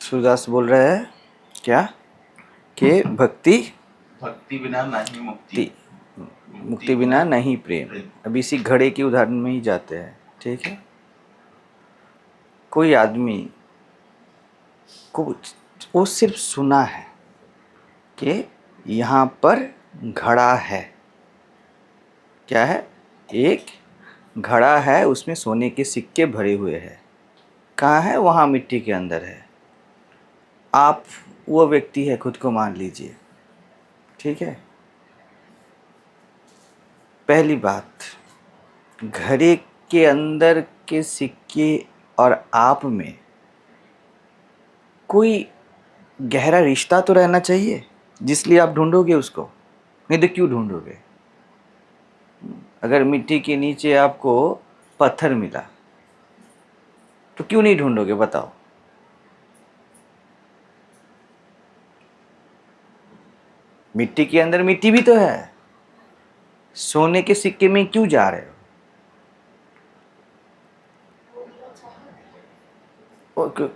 सूरदास बोल रहे हैं क्या कि भक्ति बिना नहीं मुक्ति, मुक्ति बिना नहीं प्रेम। अब इसी घड़े के उदाहरण में ही जाते हैं। ठीक है, कोई आदमी को वो सिर्फ सुना है कि यहाँ पर घड़ा है। क्या है? एक घड़ा है, उसमें सोने के सिक्के भरे हुए हैं। कहाँ है? वहाँ मिट्टी के अंदर है। आप वो व्यक्ति है, खुद को मान लीजिए। ठीक है, पहली बात, घड़े के अंदर के सिक्के और आप में कोई गहरा रिश्ता तो रहना चाहिए जिसलिए आप ढूंढोगे उसको। नहीं तो क्यों ढूंढोगे? अगर मिट्टी के नीचे आपको पत्थर मिला तो क्यों नहीं ढूंढोगे? बताओ। मिट्टी के अंदर मिट्टी भी तो है। सोने के सिक्के में क्यों जा रहे हो?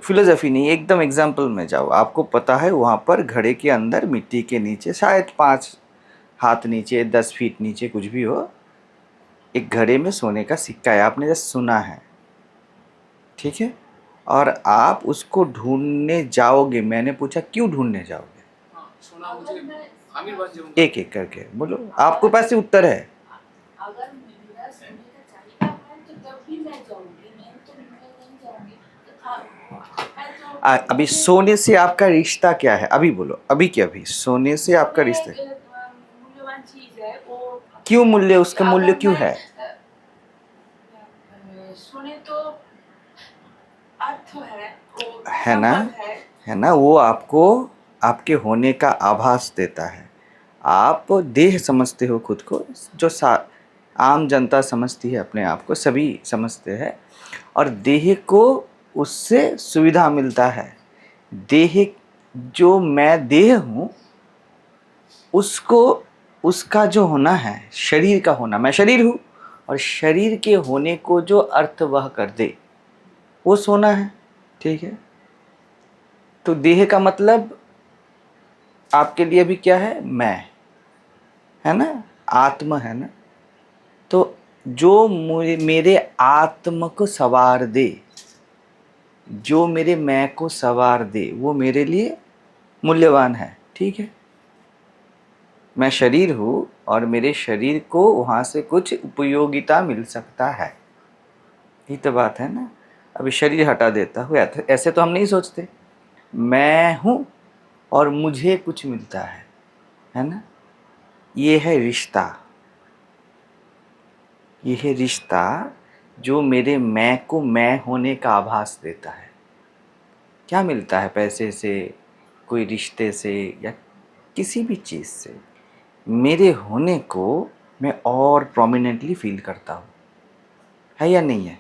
फिलोसफी नहीं, एकदम एग्जाम्पल में जाओ। आपको पता है वहां पर घड़े के अंदर मिट्टी के नीचे, शायद 5 हाथ नीचे, 10 फीट नीचे, कुछ भी हो, एक घड़े में सोने का सिक्का है। आपने जस्ट सुना है। ठीक है, और आप उसको ढूंढने जाओगे। मैंने पूछा क्यों ढूंढने जाओगे? एक एक करके बोलो, आपके पास ही उत्तर है। अगर मेरा सोने का चाहिए है तो तब भी मैं जाऊंगी, नहीं तो मैं नहीं जाऊंगी। तो अभी सोने से आपका रिश्ता क्या है? अभी बोलो, अभी के अभी सोने से आपका रिश्ता मूल्यवान चीज है वो। क्यों मूल्य? उसका मूल्य क्यों है? सोने तो अर्थ है ना? है ना? वो आपको आपके होने का आभास देता है। आप देह समझते हो खुद को, जो आम जनता समझती है अपने आप को, सभी समझते हैं। और देह को उससे सुविधा मिलता है। देह, जो मैं देह हूँ, उसको, उसका जो होना है, शरीर का होना, मैं शरीर हूँ, और शरीर के होने को जो अर्थ वह कर दे वो सोना है। ठीक है, तो देह का मतलब आपके लिए भी क्या है? मैं, है ना? आत्मा है ना? तो जो मेरे आत्मा को सवार दे, जो मेरे मैं को सवार दे, वो मेरे लिए मूल्यवान है। ठीक है, मैं शरीर हूँ और मेरे शरीर को वहाँ से कुछ उपयोगिता मिल सकता है। यही तो बात है ना? अभी शरीर हटा देता हूँ, ऐसे तो हम नहीं सोचते। मैं हूँ और मुझे कुछ मिलता है ना? ये है रिश्ता। ये है रिश्ता जो मेरे मैं को मैं होने का आभास देता है। क्या मिलता है पैसे से, कोई रिश्ते से, या किसी भी चीज़ से? मेरे होने को मैं और प्रोमिनेंटली फील करता हूँ। है या नहीं है?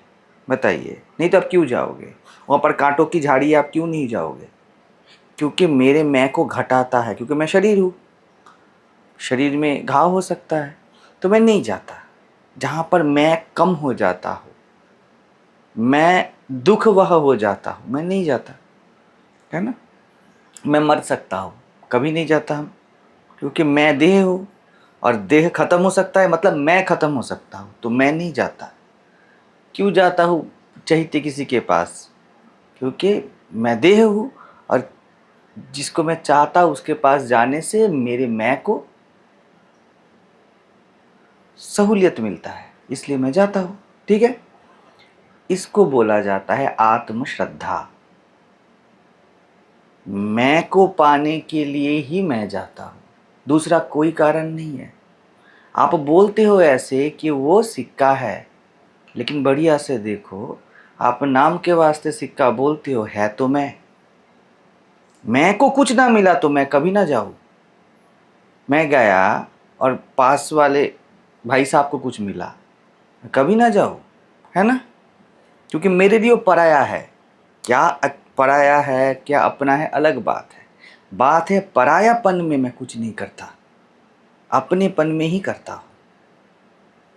बताइए। नहीं तो आप क्यों जाओगे वहाँ पर? कांटों की झाड़ी आप क्यों नहीं जाओगे? क्योंकि मेरे मैं को घटाता है, क्योंकि मैं शरीर हूँ। शरीर में घाव हो सकता है, तो मैं नहीं जाता। जहाँ पर मैं कम हो जाता हूँ, मैं दुख वह हो जाता हूँ, मैं नहीं जाता। है ना? मैं मर सकता हूँ, कभी नहीं जाता हम, क्योंकि मैं देह हूँ और देह खत्म हो सकता है, मतलब मैं खत्म हो सकता हूँ, तो मैं नहीं जाता। क्यों जाता हूँ चाहते किसी के पास? क्योंकि मैं देह हूँ और जिसको मैं चाहता हूँ उसके पास जाने से मेरे मैं को सहूलियत मिलता है, इसलिए मैं जाता हूँ। ठीक है, इसको बोला जाता है आत्मश्रद्धा। मैं को पाने के लिए ही मैं जाता हूँ, दूसरा कोई कारण नहीं है। आप बोलते हो ऐसे कि वो सिक्का है, लेकिन बढ़िया से देखो, आप नाम के वास्ते सिक्का बोलते हो, है तो मैं को कुछ ना मिला तो मैं कभी ना जाऊँ। मैं गया और पास वाले भाई साहब को कुछ मिला, मैं कभी ना जाऊँ। है ना? क्योंकि मेरे लिए वो पराया है। क्या पराया है, क्या अपना है, अलग बात है। बात है परायापन में मैं कुछ नहीं करता, अपनेपन में ही करता हूँ,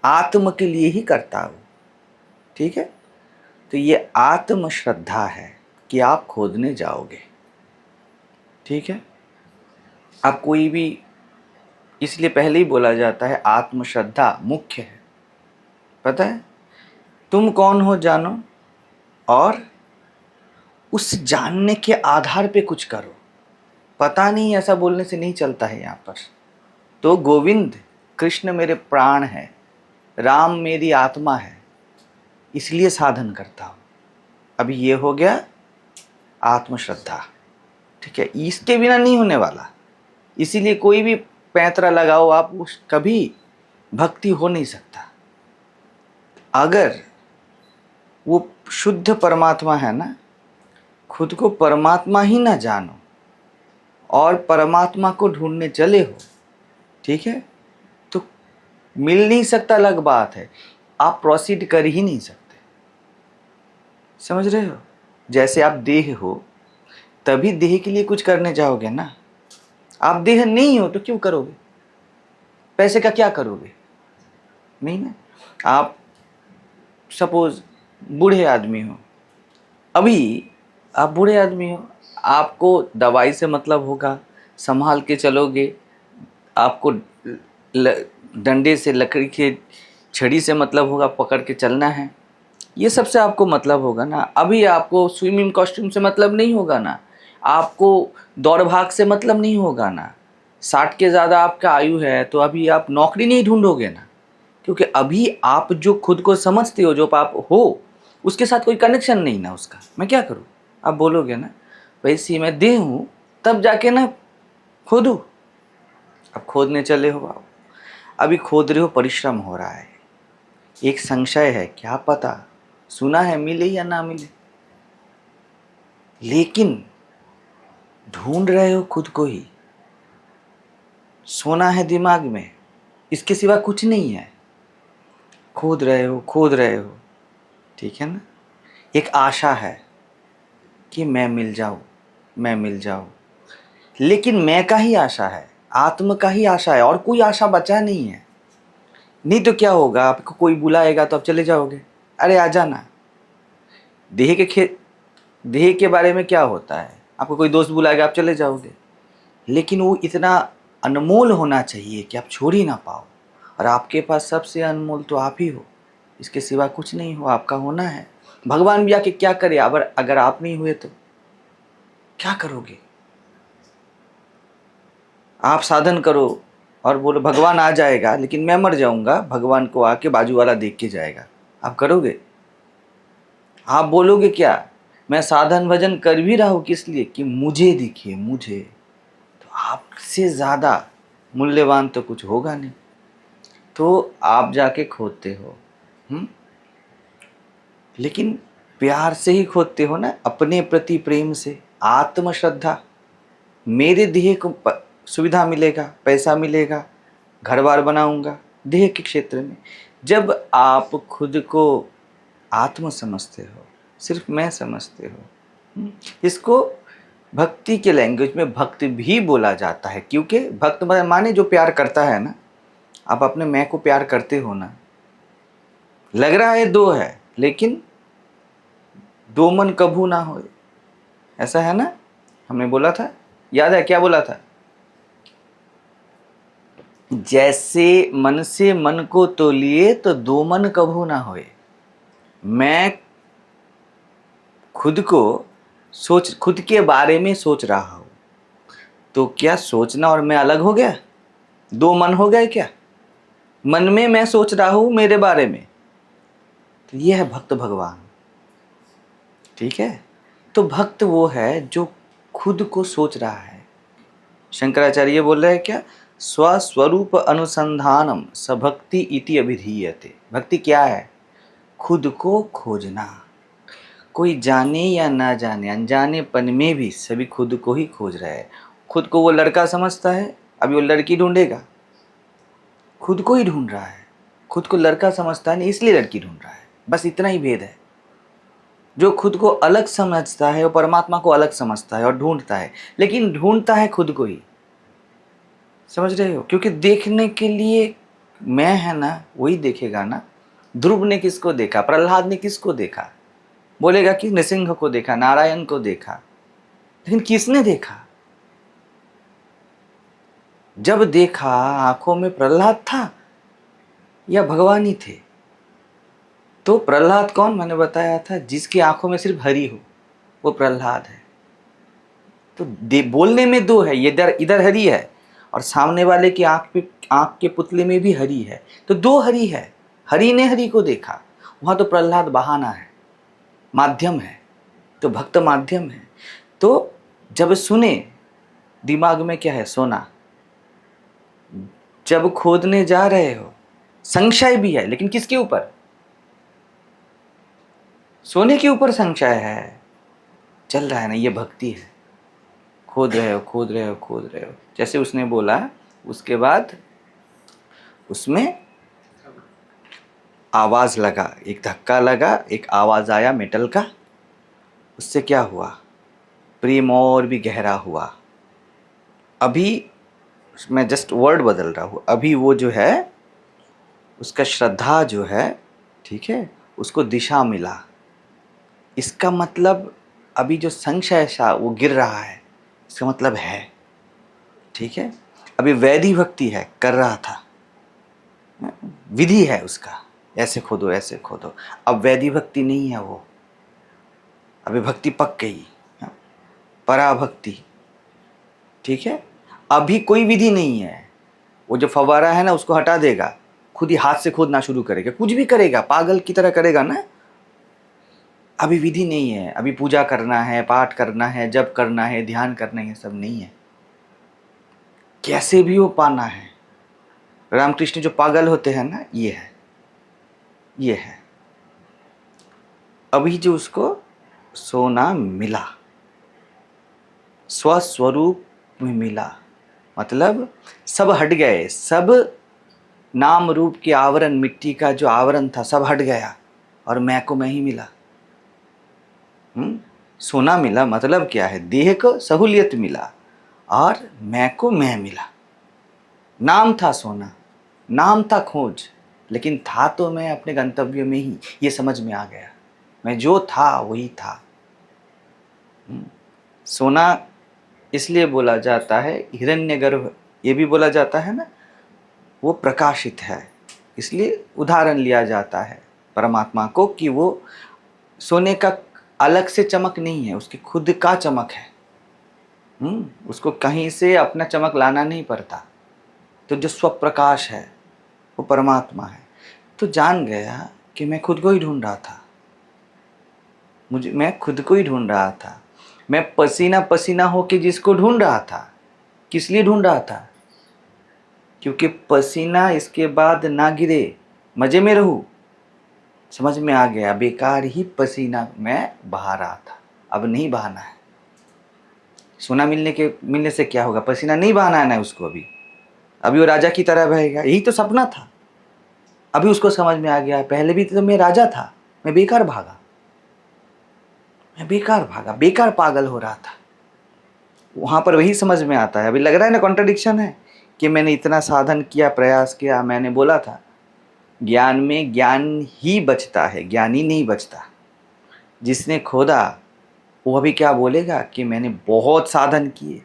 आत्म के लिए ही करता हूँ। ठीक है, तो ये आत्म श्रद्धा है कि आप खोदने जाओगे। ठीक है। आप कोई भी, इसलिए पहले ही बोला जाता है आत्मश्रद्धा मुख्य है। पता है, तुम कौन हो जानो और उस जानने के आधार पे कुछ करो। पता नहीं, ऐसा बोलने से नहीं चलता है यहाँ पर। तो गोविंद कृष्ण मेरे प्राण है, राम मेरी आत्मा है, इसलिए साधन करता हूँ। अभी ये हो गया आत्मश्रद्धा, ठीक है। इसके बिना नहीं होने वाला। इसीलिए कोई भी पैंतरा लगाओ आप, उस कभी भक्ति हो नहीं सकता। अगर वो शुद्ध परमात्मा है ना, खुद को परमात्मा ही ना जानो और परमात्मा को ढूंढने चले हो, ठीक है, तो मिल नहीं सकता, अलग बात है, आप प्रोसीड कर ही नहीं सकते। समझ रहे हो? जैसे आप देह हो, तभी देह के लिए कुछ करने जाओगे ना। आप देह नहीं हो तो क्यों करोगे? पैसे का क्या करोगे? नहीं ना। आप सपोज बूढ़े आदमी हो, अभी आप बूढ़े आदमी हो, आपको दवाई से मतलब होगा, संभाल के चलोगे, आपको डंडे से, लकड़ी के छड़ी से मतलब होगा, पकड़ के चलना है, ये सबसे आपको मतलब होगा ना। अभी आपको स्विमिंग कॉस्ट्यूम से मतलब नहीं होगा ना, आपको दौड़ भाग से मतलब नहीं होगा ना। 60 के ज़्यादा आपका आयु है तो अभी आप नौकरी नहीं ढूंढोगे ना, क्योंकि अभी आप जो खुद को समझते हो, जो आप हो, उसके साथ कोई कनेक्शन नहीं ना उसका। मैं क्या करूँ आप बोलोगे ना, वैसे मैं देह हूँ, तब जाके ना खोदूँ। अब खोदने चले हो आप, अभी खोद रहे हो, परिश्रम हो रहा है, एक संशय है, क्या पता सुना है मिले या ना मिले, लेकिन ढूंढ रहे हो खुद को ही, सोना है दिमाग में, इसके सिवा कुछ नहीं है। खोद रहे हो, ठीक है ना। एक आशा है कि मैं मिल जाऊं, लेकिन मैं का ही आशा है, आत्म का ही आशा है, और कोई आशा बचा नहीं है। नहीं तो क्या होगा, आपको कोई बुलाएगा तो आप चले जाओगे, अरे आ जाना। देह के बारे में क्या होता है, आपको कोई दोस्त बुलाएगा आप चले जाओगे, लेकिन वो इतना अनमोल होना चाहिए कि आप छोड़ ही ना पाओ। और आपके पास सबसे अनमोल तो आप ही हो, इसके सिवा कुछ नहीं हो, आपका होना है। भगवान भी आके क्या करे, अगर आप नहीं हुए तो क्या करोगे? आप साधन करो और बोलो भगवान आ जाएगा, लेकिन मैं मर जाऊंगा, भगवान को आके बाजू वाला देख के जाएगा, आप करोगे? आप बोलोगे क्या, मैं साधन भजन कर भी रहा हूं, किस लिए? कि मुझे दिखे, मुझे। तो आपसे ज़्यादा मूल्यवान तो कुछ होगा नहीं, तो आप जाके खोदते हो। लेकिन प्यार से ही खोदते हो ना, अपने प्रति प्रेम से, आत्मश्रद्धा। मेरे देह को सुविधा मिलेगा, पैसा मिलेगा, घर बार बनाऊंगा, देह के क्षेत्र में। जब आप खुद को आत्म समझते हो, सिर्फ मैं समझते हो, इसको भक्ति के लैंग्वेज में भक्त भी बोला जाता है, क्योंकि भक्त माने जो प्यार करता है ना। आप अपने मैं को प्यार करते हो ना, लग रहा है दो है, लेकिन दो मन कभू ना हो, ऐसा है ना। हमने बोला था, याद है क्या बोला था? जैसे मन से मन को तोलिए तो दो मन कभू ना होए। मैं खुद के बारे में सोच रहा हूं, तो क्या सोचना और मैं अलग हो गया? दो मन हो गए क्या? मन में मैं सोच रहा हूं मेरे बारे में, तो यह है भक्त भगवान, ठीक है। तो भक्त वो है जो खुद को सोच रहा है। शंकराचार्य बोल रहे हैं क्या, स्वस्वरूप अनुसंधानम सभक्ति इति अभिधीयते। भक्ति क्या है? खुद को खोजना। कोई जाने या ना जाने, अनजानेपन में भी सभी खुद को ही खोज रहे हैं। खुद को वो लड़का समझता है, अभी वो लड़की ढूंढेगा, खुद को ही ढूंढ रहा है। खुद को लड़का समझता है नहीं, इसलिए लड़की ढूंढ रहा है, बस इतना ही भेद है। जो खुद को अलग समझता है वो परमात्मा को अलग समझता है और ढूंढता है, लेकिन ढूंढता है खुद को ही। समझ रहे हो? क्योंकि देखने के लिए मैं है ना, वही देखेगा ना। ध्रुव ने किसको देखा? प्रहलाद ने किसको देखा? बोलेगा कि नृसिंह को देखा, नारायण को देखा, लेकिन किसने देखा? जब देखा आंखों में प्रहलाद था या भगवान ही थे। तो प्रहलाद कौन, मैंने बताया था, जिसकी आंखों में सिर्फ हरि हो, वो प्रहलाद है। तो बोलने में दो है, इधर इधर हरि है और सामने वाले की आंख के पुतले में भी हरि है। तो दो हरि है। हरि ने हरि को देखा, वहां तो प्रहलाद बहाना है, माध्यम है। तो भक्त माध्यम है। तो जब सुने, दिमाग में क्या है, सोना। जब खोदने जा रहे हो, संशय भी है, लेकिन किसके ऊपर? सोने के ऊपर संशय है। चल रहा है ना, ये भक्ति है। खोद रहे हो, खोद रहे हो, खोद रहे हो। जैसे उसने बोला, उसके बाद उसमें आवाज लगा, एक धक्का लगा, एक आवाज आया मेटल का। उससे क्या हुआ? प्रेम और भी गहरा हुआ। अभी मैं जस्ट वर्ड बदल रहा हूँ। अभी वो जो है, उसका श्रद्धा जो है, ठीक है, उसको दिशा मिला। इसका मतलब अभी जो संशय वो गिर रहा है, इसका मतलब है, ठीक है। अभी वैधि भक्ति है, कर रहा था, विधि है उसका, ऐसे खोदो ऐसे खोदो। अब वैधि भक्ति नहीं है वो, अभी भक्ति पक गई, पराभक्ति, ठीक है। अभी कोई विधि नहीं है। वो जो फव्वारा है ना, उसको हटा देगा, खुद ही हाथ से खोदना शुरू करेगा, कुछ भी करेगा, पागल की तरह करेगा ना। अभी विधि नहीं है, अभी पूजा करना है, पाठ करना है, जप करना है, ध्यान करना है, सब नहीं है। कैसे भी वो पाना है। रामकृष्ण जो पागल होते हैं ना, ये है, ये है। अभी जो उसको सोना मिला, स्वस्वरूप में मिला, मतलब सब हट गए, सब नाम रूप के आवरण, मिट्टी का जो आवरण था सब हट गया और मैं को मैं ही मिला। सोना मिला मतलब क्या है? देह को सहूलियत मिला और मैं को मैं मिला। नाम था सोना, नाम था खोज, लेकिन था तो मैं अपने गंतव्य में ही। ये समझ में आ गया, मैं जो था वही था। सोना इसलिए बोला जाता है, हिरण्यगर्भ ये भी बोला जाता है ना, वो प्रकाशित है, इसलिए उदाहरण लिया जाता है परमात्मा को कि वो सोने का अलग से चमक नहीं है, उसके खुद का चमक है। उसको कहीं से अपना चमक लाना नहीं पड़ता। तो जो स्वप्रकाश है वो परमात्मा है। तो जान गया कि मैं खुद को ही ढूंढ रहा था, मैं खुद को ही ढूंढ रहा था। मैं पसीना पसीना होके जिसको ढूंढ रहा था, किस लिए ढूंढ रहा था? क्योंकि पसीना इसके बाद ना गिरे, मजे में रहूं। समझ में आ गया, बेकार ही पसीना मैं बहा रहा था, अब नहीं बहाना है। सोना मिलने से क्या होगा? पसीना नहीं बहाना है ना उसको। अभी वो राजा की तरह बहेगा, यही तो सपना था। अभी उसको समझ में आ गया, पहले भी तो मैं राजा था, मैं बेकार भागा, बेकार पागल हो रहा था। वहां पर वही समझ में आता है। अभी लग रहा है ना कॉन्ट्रडिक्शन है कि मैंने इतना साधन किया, प्रयास किया। मैंने बोला था ज्ञान में ज्ञान ही बचता है, ज्ञानी नहीं बचता। जिसने खोदा वो अभी क्या बोलेगा कि मैंने बहुत साधन किए,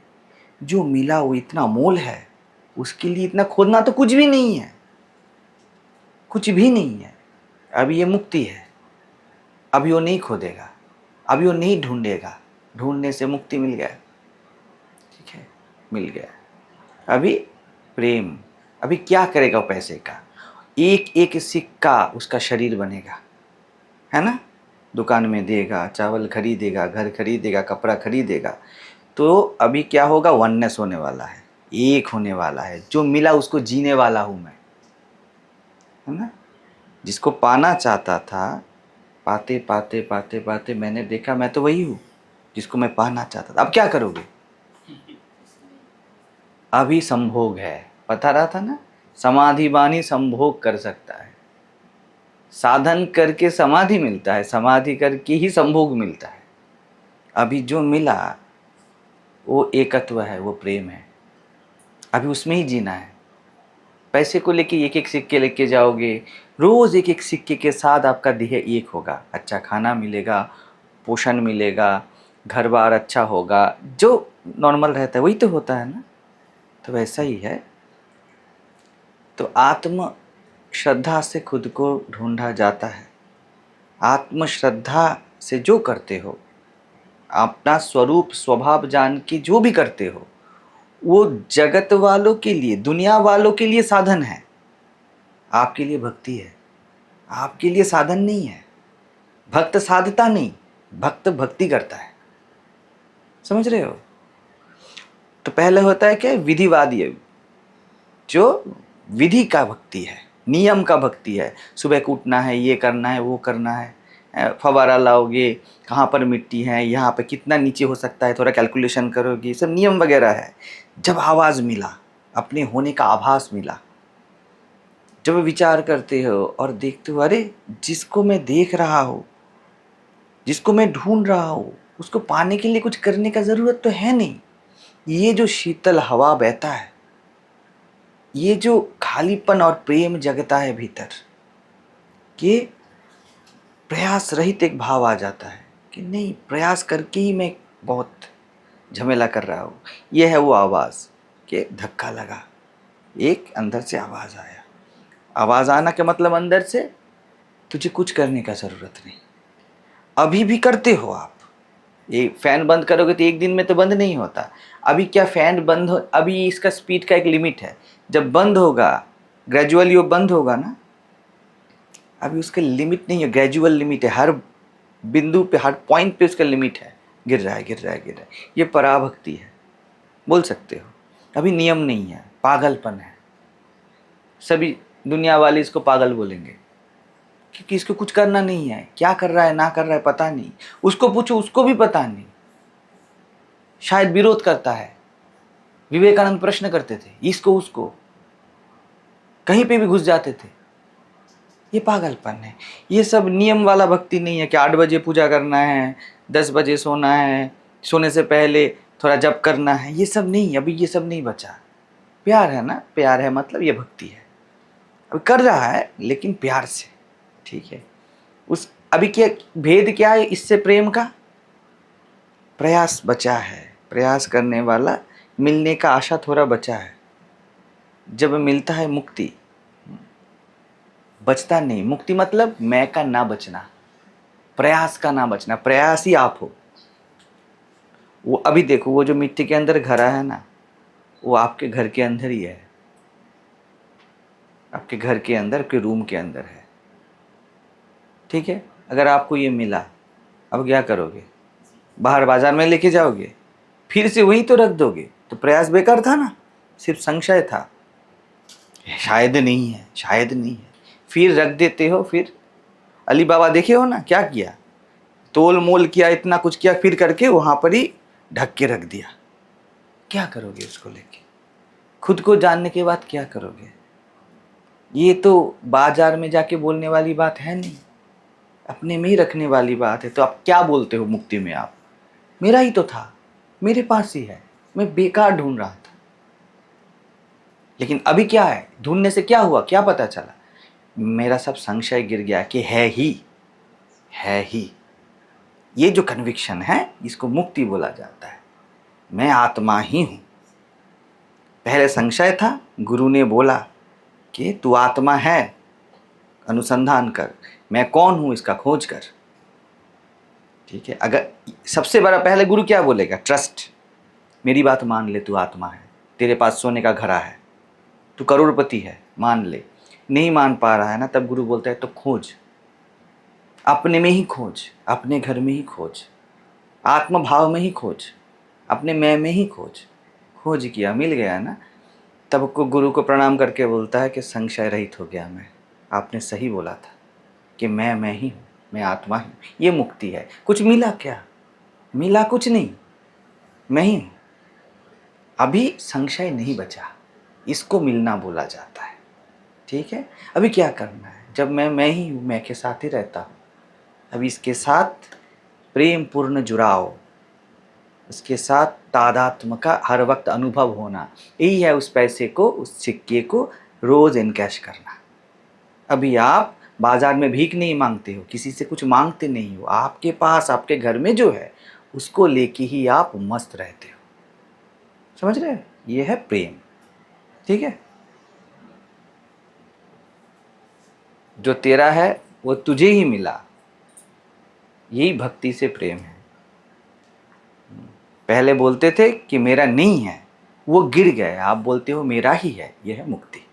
जो मिला वो इतना मोल है, उसके लिए इतना खोदना तो कुछ भी नहीं है, कुछ भी नहीं है। अभी ये मुक्ति है, अभी वो नहीं खोदेगा, अभी वो नहीं ढूंढेगा, ढूंढने से मुक्ति मिल गया, ठीक है, मिल गया। अभी प्रेम, अभी क्या करेगा वो पैसे का? एक एक सिक्का उसका शरीर बनेगा, है ना। दुकान में देगा, चावल खरीदेगा, घर खरीदेगा, कपड़ा खरीदेगा। तो अभी क्या होगा? वननेस होने वाला है, एक होने वाला है। जो मिला उसको जीने वाला हूँ मैं, है ना। जिसको पाना चाहता था, पाते पाते पाते पाते मैंने देखा मैं तो वही हूँ जिसको मैं पाना चाहता था। अब क्या करोगे? अभी संभोग है, बता रहा था ना, समाधि बानी संभोग कर सकता है। साधन करके समाधि मिलता है, समाधि करके ही संभोग मिलता है। अभी जो मिला वो एकत्व है, वो प्रेम है। अभी उसमें ही जीना है। पैसे को लेके एक एक सिक्के लेके जाओगे, रोज एक एक सिक्के के साथ आपका देह एक होगा। अच्छा खाना मिलेगा, पोषण मिलेगा, घर बार अच्छा होगा, जो नॉर्मल रहता है वही तो होता है ना। तो वैसा ही है। तो आत्म श्रद्धा से खुद को ढूंढा जाता है। आत्म श्रद्धा से जो करते हो, अपना स्वरूप स्वभाव जान के जो भी करते हो, वो जगत वालों के लिए, दुनिया वालों के लिए साधन है, आपके लिए भक्ति है, आपके लिए साधन नहीं है। भक्त साधता नहीं, भक्त भक्ति करता है। समझ रहे हो? तो पहले होता है क्या, विधिवादी, जो विधि का भक्ति है, नियम का भक्ति है। सुबह को उठना है, ये करना है, वो करना है, फवारा लाओगे, कहाँ पर मिट्टी है, यहाँ पे कितना नीचे हो सकता है, थोड़ा कैलकुलेशन करोगे, सब नियम वगैरह है। जब आवाज़ मिला, अपने होने का आभास मिला, जब विचार करते हो और देखते हो, अरे जिसको मैं देख रहा हूँ, जिसको मैं ढूंढ रहा हूँ, उसको पाने के लिए कुछ करने का ज़रूरत तो है नहीं। ये जो शीतल हवा बहता है, ये जो खालीपन और प्रेम जगता है भीतर, कि प्रयास रहित एक भाव आ जाता है कि नहीं, प्रयास करके ही मैं बहुत झमेला कर रहा हूँ। ये है वो आवाज़ कि धक्का लगा, एक अंदर से आवाज़ आया। आवाज़ आना के मतलब अंदर से तुझे कुछ करने का ज़रूरत नहीं। अभी भी करते हो आप। ये फ़ैन बंद करोगे तो एक दिन में तो बंद नहीं होता। अभी क्या फ़ैन बंद हो, अभी इसका स्पीड का एक लिमिट है। जब बंद होगा, ग्रेजुअली वो बंद होगा ना, अभी उसका लिमिट नहीं है, ग्रेजुअल लिमिट है। हर बिंदु पे, हर पॉइंट पे उसका लिमिट है। गिर रहा है, गिर रहा है, गिर रहा है। ये पराभक्ति है, बोल सकते हो। अभी नियम नहीं है, पागलपन है। सभी दुनिया वाले इसको पागल बोलेंगे क्योंकि इसको कुछ करना नहीं है। क्या कर रहा है, ना कर रहा है, पता नहीं। उसको पूछो, उसको भी पता नहीं, शायद विरोध करता है। विवेकानंद प्रश्न करते थे, इसको उसको, कहीं पे भी घुस जाते थे। ये पागलपन है। ये सब नियम वाला भक्ति नहीं है कि 8 बजे पूजा करना है, 10 बजे सोना है, सोने से पहले थोड़ा जप करना है। ये सब नहीं, अभी ये सब नहीं बचा। प्यार है ना, प्यार है मतलब ये भक्ति है। अभी कर रहा है लेकिन प्यार से, ठीक है। उस अभी क्या भेद क्या है इससे प्रेम का? प्रयास बचा है, प्रयास करने वाला, मिलने का आशा थोड़ा बचा है। जब मिलता है मुक्ति, बचता नहीं। मुक्ति मतलब मैं का ना बचना, प्रयास का ना बचना। प्रयास ही आप हो। वो अभी देखो, वो जो मिट्टी के अंदर घरा है ना, वो आपके घर के अंदर ही है। आपके घर के अंदर, आपके रूम के अंदर है, ठीक है। अगर आपको ये मिला, अब क्या करोगे? बाहर बाजार में लेके जाओगे, फिर से वहीं तो रख दोगे? तो प्रयास बेकार था ना, सिर्फ संशय था, शायद नहीं है, शायद नहीं है। फिर रख देते हो। फिर अली बाबा देखे हो ना, क्या किया? तोल मोल किया, इतना कुछ किया, फिर करके वहाँ पर ही ढक के रख दिया। क्या करोगे उसको लेके? खुद को जानने के बाद क्या करोगे? ये तो बाजार में जाके बोलने वाली बात है नहीं, अपने में ही रखने वाली बात है। तो आप क्या बोलते हो मुक्ति में? आप, मेरा ही तो था, मेरे पास ही है, मैं बेकार ढूंढ रहा था। लेकिन अभी क्या है, ढूंढने से क्या हुआ, क्या पता चला? मेरा सब संशय गिर गया कि है ही, है ही। ये जो कन्विक्शन है, इसको मुक्ति बोला जाता है। मैं आत्मा ही हूँ। पहले संशय था, गुरु ने बोला कि तू आत्मा है, अनुसंधान कर, मैं कौन हूँ इसका खोज कर, ठीक है। अगर सबसे बड़ा पहले गुरु क्या बोलेगा? ट्रस्ट, मेरी बात मान ले, तू आत्मा है, तेरे पास सोने का घड़ा है, तू करोड़पति है, मान ले। नहीं मान पा रहा है ना, तब गुरु बोलता है तो खोज, अपने में ही खोज, अपने घर में ही खोज, आत्म भाव में ही खोज, अपने मैं में ही खोज। खोज किया, मिल गया ना, तब को गुरु को प्रणाम करके बोलता है कि संशय रहित हो गया मैं। आपने सही बोला था कि मैं ही हूँ, मैं आत्मा ही हूँ। ये मुक्ति है। कुछ मिला क्या? मिला कुछ नहीं, मैं ही हूँ। अभी संशय नहीं बचा, इसको मिलना बोला जाता है, ठीक है। अभी क्या करना है? जब मैं ही हूँ, मैं के साथ ही रहता हूँ, अभी इसके साथ प्रेम पूर्ण जुड़ाव, उसके साथ तादात्म्य का हर वक्त अनुभव होना, यही है उस पैसे को, उस सिक्के को रोज इनकैश करना। अभी आप बाजार में भीख नहीं मांगते हो, किसी से कुछ मांगते नहीं हो, आपके पास, आपके घर में जो है उसको लेके ही आप मस्त रहते हो। समझ रहे हो? ये है प्रेम। ठीक है, जो तेरा है वो तुझे ही मिला, यही भक्ति से प्रेम है। पहले बोलते थे कि मेरा नहीं है, वो गिर गए, आप बोलते हो मेरा ही है, यह है मुक्ति।